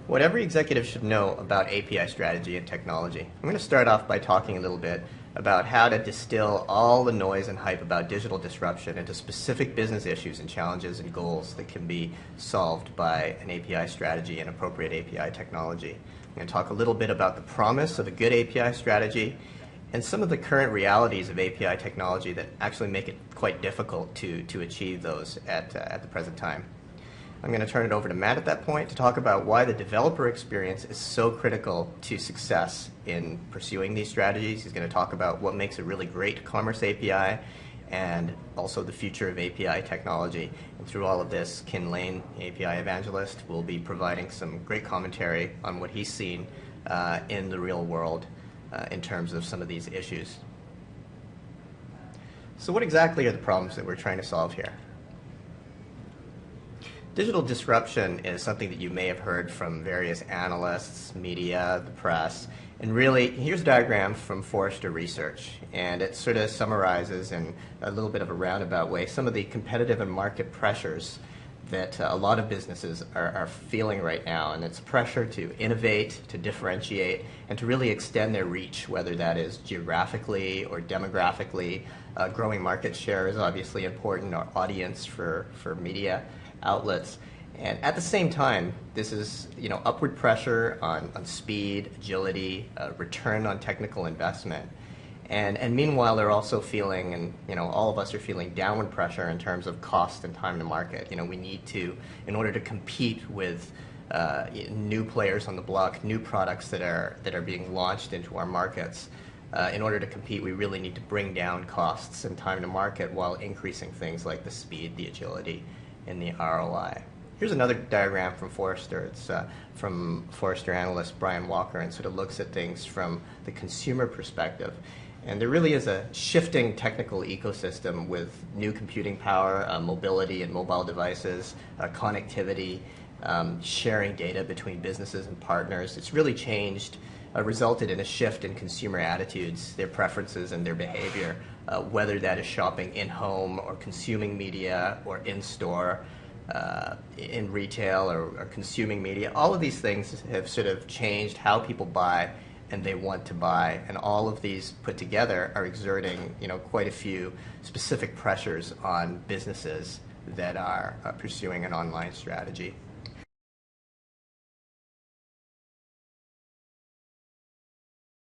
What every executive should know about API strategy and technology. I'm going to start off by talking a little bit about how to distill all the noise and hype about digital disruption into specific business issues and challenges and goals that can be solved by an API strategy and appropriate API technology. I'm going to talk a little bit about the promise of a good API strategy and some of the current realities of API technology that actually make it quite difficult to achieve those at the present time. I'm going to turn it over to Matt at that point to talk about why the developer experience is so critical to success in pursuing these strategies. He's going to talk about what makes a really great commerce API and also the future of API technology. And through all of this, Kin Lane, API Evangelist, will be providing some great commentary on what he's seen in the real world in terms of some of these issues. So what exactly are the problems that we're trying to solve here? Digital disruption is something that you may have heard from various analysts, media, the press, and really, here's a diagram from Forrester Research, and it sort of summarizes in a little bit of a roundabout way some of the competitive and market pressures that a lot of businesses are feeling right now, and it's pressure to innovate, to differentiate, and to really extend their reach, whether that is geographically or demographically. Growing market share is obviously important, our audience for media outlets. And at the same time, this is upward pressure on speed, agility, return on technical investment. And meanwhile, they're also feeling, and all of us are feeling downward pressure in terms of cost and time to market. We need to, in order to compete with new players on the block, new products that are being launched into our markets. In order to compete, we really need to bring down costs and time to market while increasing things like the speed, the agility, and the ROI. Here's another diagram from Forrester. It's from Forrester analyst Brian Walker, and sort of looks at things from the consumer perspective. And there really is a shifting technical ecosystem with new computing power, mobility and mobile devices, connectivity, sharing data between businesses and partners. It's really changed, resulted in a shift in consumer attitudes, their preferences and their behavior, whether that is shopping in-home or consuming media or in-store, in retail or consuming media. All of these things have sort of changed how people buy and they want to buy, and all of these put together are exerting quite a few specific pressures on businesses that are pursuing an online strategy.